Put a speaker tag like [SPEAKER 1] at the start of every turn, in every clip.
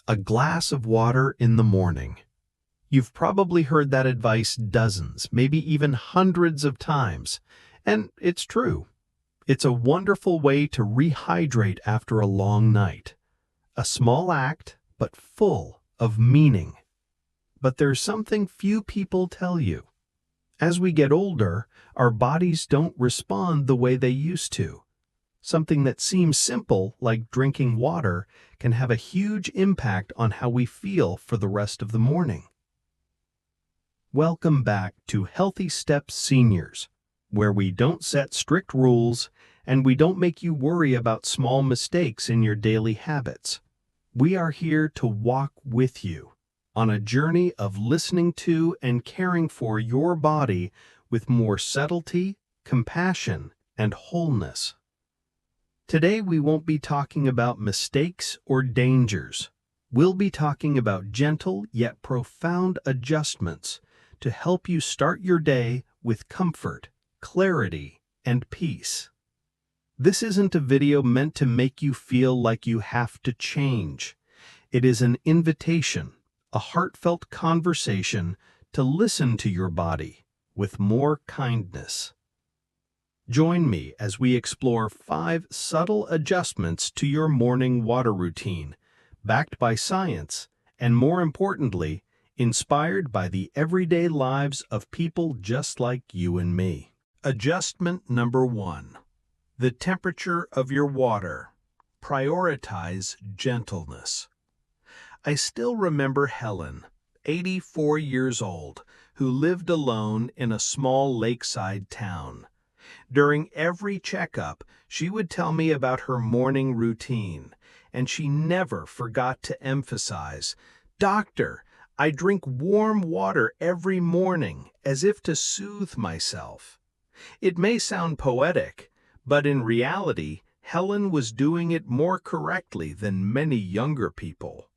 [SPEAKER 1] A glass of water in the morning. You've probably heard that advice dozens, maybe even hundreds of times. And it's true. It's a wonderful way to rehydrate after a long night. A small act, but full of meaning. But there's something few people tell you. As we get older, our bodies don't respond the way they used to. Something that seems simple, like drinking water, can have a huge impact on how we feel for the rest of the morning. Welcome back to Healthy Steps Seniors, where we don't set strict rules and we don't make you worry about small mistakes in your daily habits. We are here to walk with you on a journey of listening to and caring for your body with more subtlety, compassion, and wholeness. Today we won't be talking about mistakes or dangers. We'll be talking about gentle yet profound adjustments to help you start your day with comfort, clarity, and peace. This isn't a video meant to make you feel like you have to change. It is an invitation, a heartfelt conversation to listen to your body with more kindness. Join me as we explore 5 subtle adjustments to your morning water routine, backed by science, and more importantly, inspired by the everyday lives of people just like you and me. Adjustment number 1. The temperature of your water. Prioritize gentleness. I still remember Helen, 84 years old, who lived alone in a small lakeside town. During every checkup, she would tell me about her morning routine, and she never forgot to emphasize, "Doctor, I drink warm water every morning as if to soothe myself." It may sound poetic, but in reality, Helen was doing it more correctly than many younger people.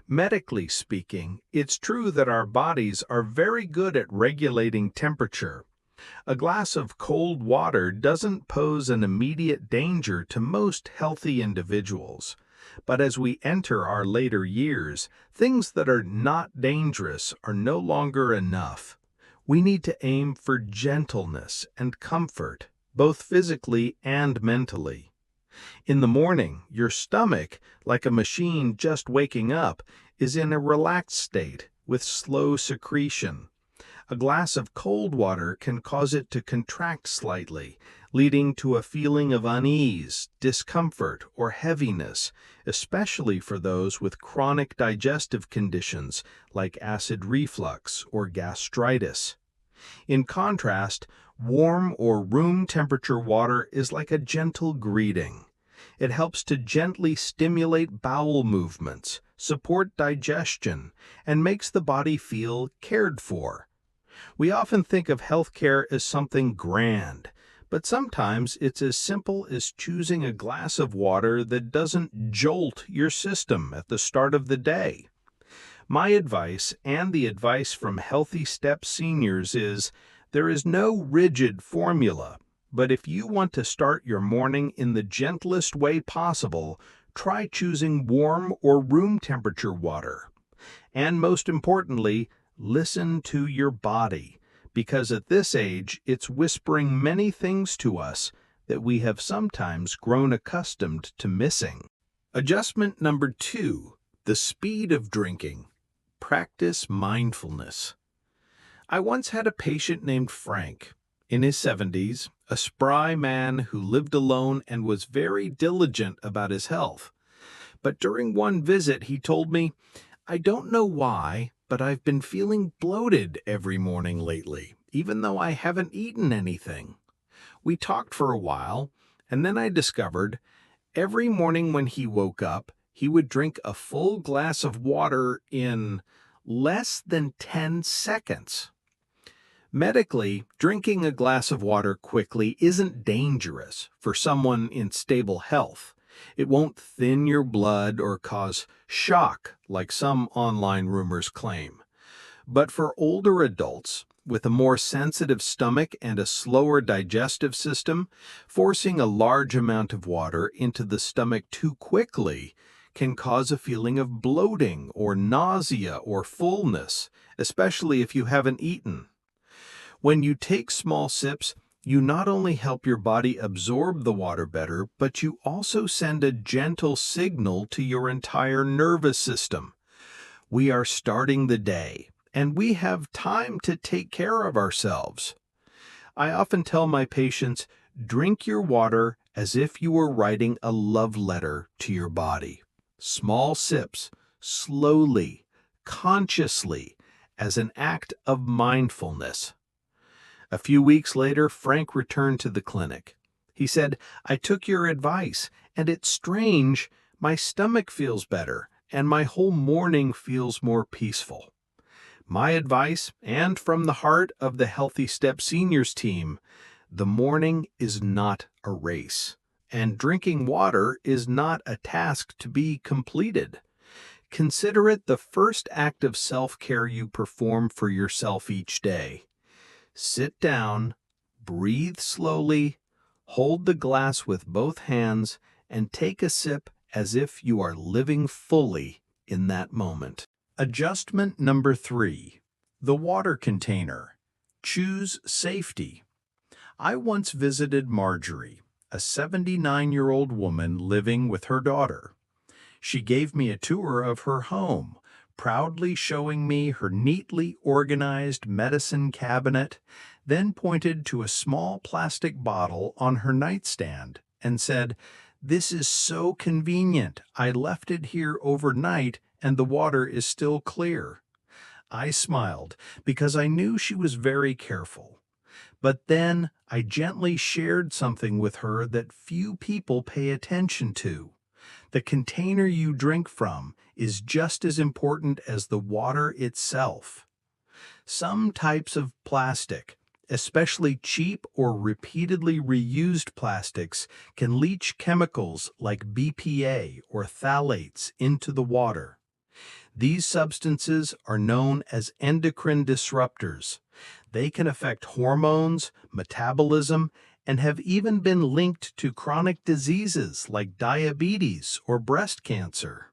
[SPEAKER 1] Medically speaking, it's true that our bodies are very good at regulating temperature. A glass of cold water doesn't pose an immediate danger to most healthy individuals. But as we enter our later years, things that are not dangerous are no longer enough. We need to aim for gentleness and comfort, both physically and mentally. In the morning, your stomach, like a machine just waking up, is in a relaxed state with slow secretion. A glass of cold water can cause it to contract slightly, leading to a feeling of unease, discomfort, or heaviness, especially for those with chronic digestive conditions like acid reflux or gastritis. In contrast, warm or room temperature water is like a gentle greeting. It helps to gently stimulate bowel movements, support digestion, and makes the body feel cared for. We often think of healthcare as something grand, but sometimes it's as simple as choosing a glass of water that doesn't jolt your system at the start of the day. My advice, and the advice from Healthy Steps Seniors, is there is no rigid formula, but if you want to start your morning in the gentlest way possible, try choosing warm or room temperature water. And most importantly, listen to your body, because at this age, it's whispering many things to us that we have sometimes grown accustomed to missing. Adjustment number 2, the speed of drinking. Practice mindfulness. I once had a patient named Frank, in his 70s, a spry man who lived alone and was very diligent about his health. But during one visit, he told me, "I don't know why, but I've been feeling bloated every morning lately, even though I haven't eaten anything." We talked for a while, and then I discovered every morning when he woke up, he would drink a full glass of water in less than 10 seconds. Medically, drinking a glass of water quickly isn't dangerous for someone in stable health. It won't thin your blood or cause shock like some online rumors claim. But for older adults with a more sensitive stomach and a slower digestive system, forcing a large amount of water into the stomach too quickly can cause a feeling of bloating or nausea or fullness, especially if you haven't eaten. When you take small sips, you not only help your body absorb the water better, but you also send a gentle signal to your entire nervous system. We are starting the day, and we have time to take care of ourselves. I often tell my patients, drink your water as if you were writing a love letter to your body. Small sips, slowly, consciously, as an act of mindfulness. A few weeks later, Frank returned to the clinic. He said, "I took your advice, and it's strange, my stomach feels better, and my whole morning feels more peaceful." My advice, and from the heart of the Healthy Step Seniors team, the morning is not a race, and drinking water is not a task to be completed. Consider it the first act of self-care you perform for yourself each day. Sit down, breathe slowly, hold the glass with both hands, and take a sip as if you are living fully in that moment. Adjustment number 3. The water container. Choose safety. I once visited Marjorie, a 79-year-old woman living with her daughter. She gave me a tour of her home, proudly showing me her neatly organized medicine cabinet, then pointed to a small plastic bottle on her nightstand and said, "This is so convenient. I left it here overnight and the water is still clear." I smiled because I knew she was very careful. But then I gently shared something with her that few people pay attention to. The container you drink from is just as important as the water itself. Some types of plastic, especially cheap or repeatedly reused plastics, can leach chemicals like BPA or phthalates into the water. These substances are known as endocrine disruptors. They can affect hormones, metabolism, and have even been linked to chronic diseases like diabetes or breast cancer.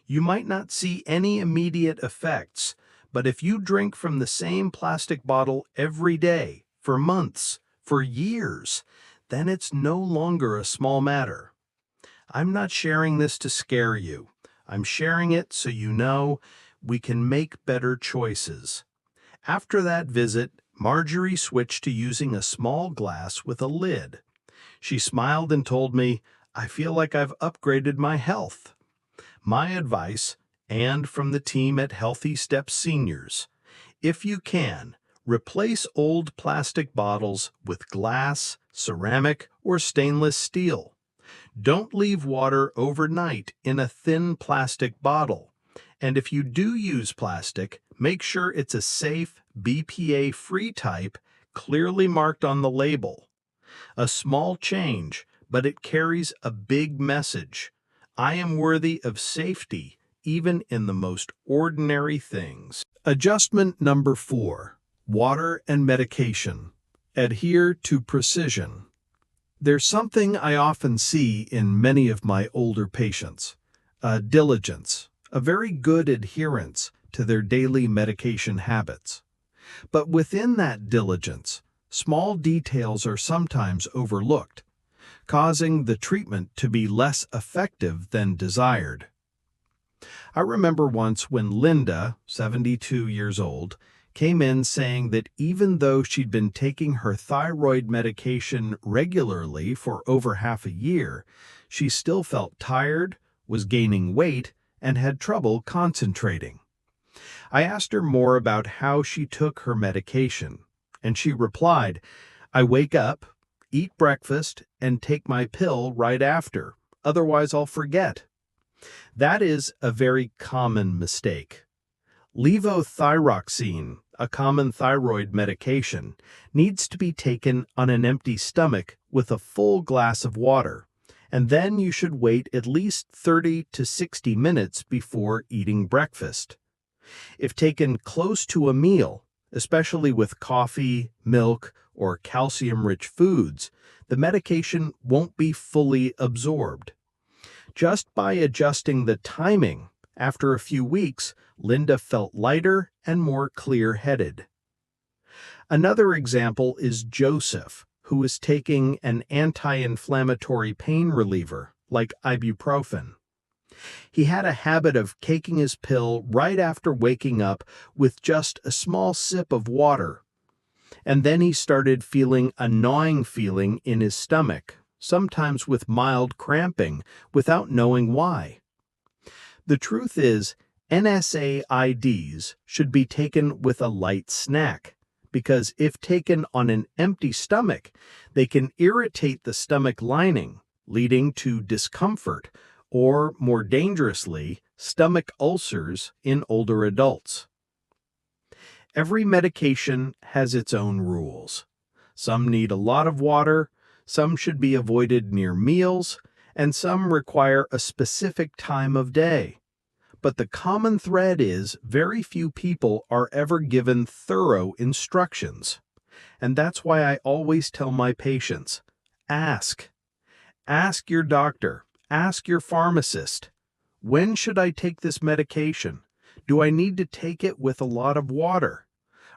[SPEAKER 1] You might not see any immediate effects, but if you drink from the same plastic bottle every day, for months, for years, then it's no longer a small matter. I'm not sharing this to scare you. I'm sharing it so you know we can make better choices. After that visit, Marjorie switched to using a small glass with a lid. She smiled and told me, "I feel like I've upgraded my health." My advice, and from the team at Healthy Steps Seniors, if you can, replace old plastic bottles with glass, ceramic, or stainless steel. Don't leave water overnight in a thin plastic bottle. And if you do use plastic, make sure it's a safe, BPA-free type, clearly marked on the label. A small change, but it carries a big message. I am worthy of safety, even in the most ordinary things. Adjustment number 4. Water and medication. Adhere to precision. There's something I often see in many of my older patients, diligence, a very good adherence to their daily medication habits. But within that diligence, small details are sometimes overlooked, causing the treatment to be less effective than desired. I remember once when Linda, 72 years old, came in saying that even though she'd been taking her thyroid medication regularly for over half a year, she still felt tired, was gaining weight, and had trouble concentrating. I asked her more about how she took her medication, and she replied, "I wake up, eat breakfast, and take my pill right after. Otherwise, I'll forget." That is a very common mistake. Levothyroxine, a common thyroid medication, needs to be taken on an empty stomach with a full glass of water, and then you should wait at least 30 to 60 minutes before eating breakfast. If taken close to a meal, especially with coffee, milk, or calcium-rich foods, the medication won't be fully absorbed. Just by adjusting the timing, after a few weeks, Linda felt lighter and more clear-headed. Another example is Joseph, who is taking an anti-inflammatory pain reliever, like ibuprofen. He had a habit of taking his pill right after waking up with just a small sip of water, and then he started feeling a gnawing feeling in his stomach, sometimes with mild cramping, without knowing why. The truth is, NSAIDs should be taken with a light snack, because if taken on an empty stomach, they can irritate the stomach lining, leading to discomfort, or, more dangerously, stomach ulcers in older adults. Every medication has its own rules. Some need a lot of water, some should be avoided near meals, and some require a specific time of day. But the common thread is very few people are ever given thorough instructions. And that's why I always tell my patients, ask. Ask your doctor. Ask your pharmacist. When should I take this medication? Do I need to take it with a lot of water?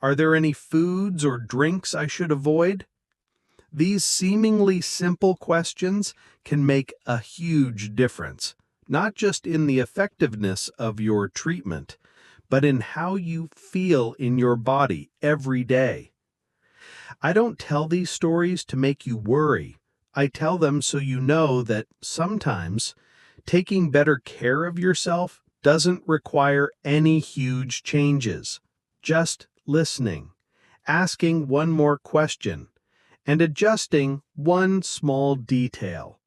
[SPEAKER 1] Are there any foods or drinks I should avoid? These seemingly simple questions can make a huge difference, not just in the effectiveness of your treatment, but in how you feel in your body every day. I don't tell these stories to make you worry. I tell them so you know that sometimes taking better care of yourself doesn't require any huge changes. Just listening, asking one more question, and adjusting one small detail.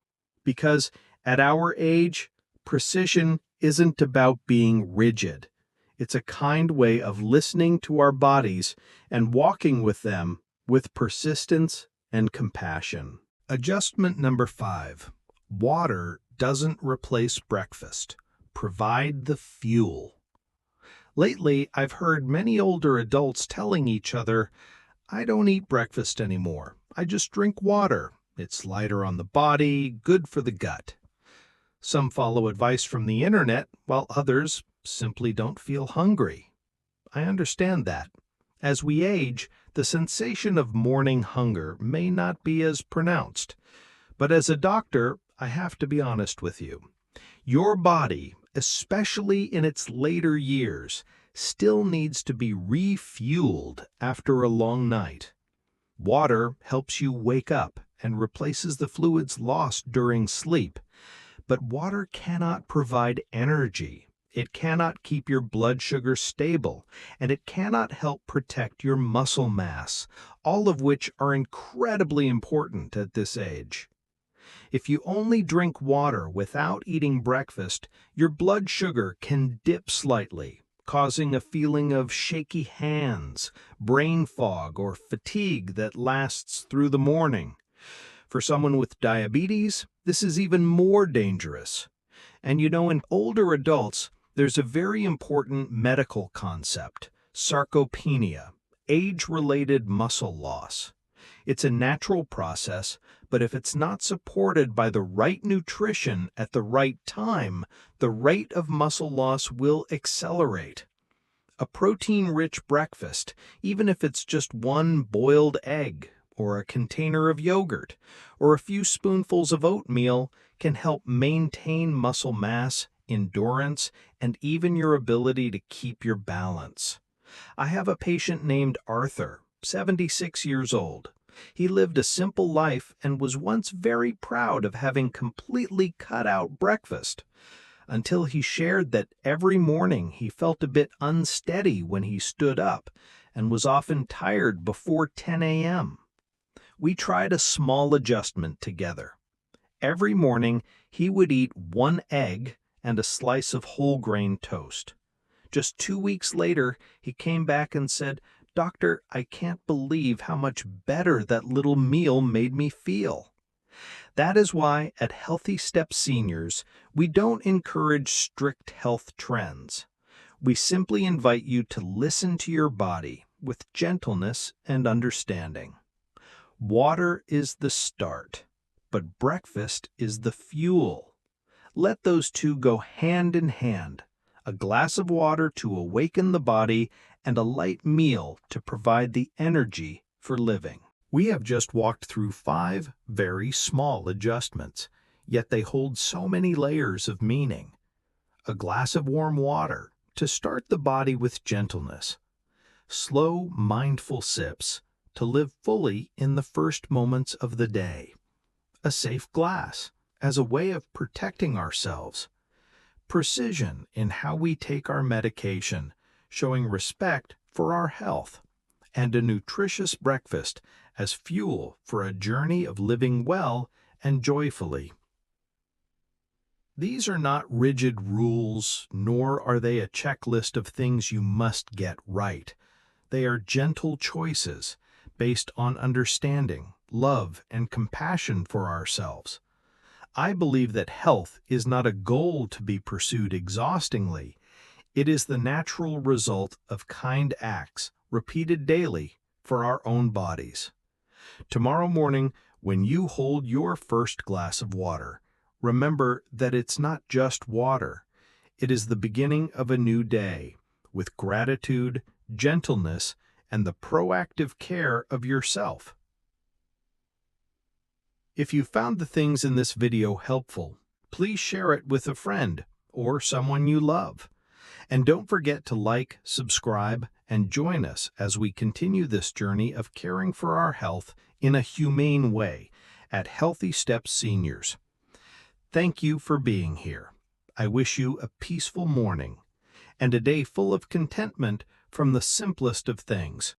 [SPEAKER 1] Because at our age, precision isn't about being rigid. It's a kind way of listening to our bodies and walking with them with persistence and compassion. Adjustment number 5. Water doesn't replace breakfast. Provide the fuel. Lately, I've heard many older adults telling each other, I don't eat breakfast anymore. I just drink water. It's lighter on the body, good for the gut. Some follow advice from the internet, while others simply don't feel hungry. I understand that. As we age, the sensation of morning hunger may not be as pronounced. But as a doctor, I have to be honest with you. Your body, especially in its later years, still needs to be refueled after a long night. Water helps you wake up and replaces the fluids lost during sleep. But water cannot provide energy. It cannot keep your blood sugar stable, and it cannot help protect your muscle mass, all of which are incredibly important at this age. If you only drink water without eating breakfast, your blood sugar can dip slightly, causing a feeling of shaky hands, brain fog, or fatigue that lasts through the morning. For someone with diabetes, this is even more dangerous. And in older adults, there's a very important medical concept, sarcopenia, age-related muscle loss. It's a natural process, but if it's not supported by the right nutrition at the right time, the rate of muscle loss will accelerate. A protein-rich breakfast, even if it's just one boiled egg, or a container of yogurt, or a few spoonfuls of oatmeal, can help maintain muscle mass, endurance, and even your ability to keep your balance. I have a patient named Arthur, 76 years old. He lived a simple life and was once very proud of having completely cut out breakfast, until he shared that every morning he felt a bit unsteady when he stood up and was often tired before 10 a.m. We tried a small adjustment together. Every morning, he would eat one egg and a slice of whole grain toast. Just 2 weeks later, he came back and said, "Doctor, I can't believe how much better that little meal made me feel." That is why at Healthy Steps Seniors, we don't encourage strict health trends. We simply invite you to listen to your body with gentleness and understanding. Water is the start, but breakfast is the fuel. Let those two go hand in hand. A glass of water to awaken the body and a light meal to provide the energy for living. We have just walked through 5 very small adjustments, yet they hold so many layers of meaning. A glass of warm water to start the body with gentleness. Slow, mindful sips to live fully in the first moments of the day. A safe glass as a way of protecting ourselves. Precision in how we take our medication, showing respect for our health. And a nutritious breakfast as fuel for a journey of living well and joyfully. These are not rigid rules, nor are they a checklist of things you must get right. They are gentle choices based on understanding, love, and compassion for ourselves. I believe that health is not a goal to be pursued exhaustingly. It is the natural result of kind acts repeated daily for our own bodies. Tomorrow morning, when you hold your first glass of water, remember that it's not just water. It is the beginning of a new day, with gratitude, gentleness, and the proactive care of yourself. If you found the things in this video helpful, please share it with a friend or someone you love. And don't forget to like, subscribe, and join us as we continue this journey of caring for our health in a humane way at Healthy Steps Seniors. Thank you for being here. I wish you a peaceful morning and a day full of contentment from the simplest of things.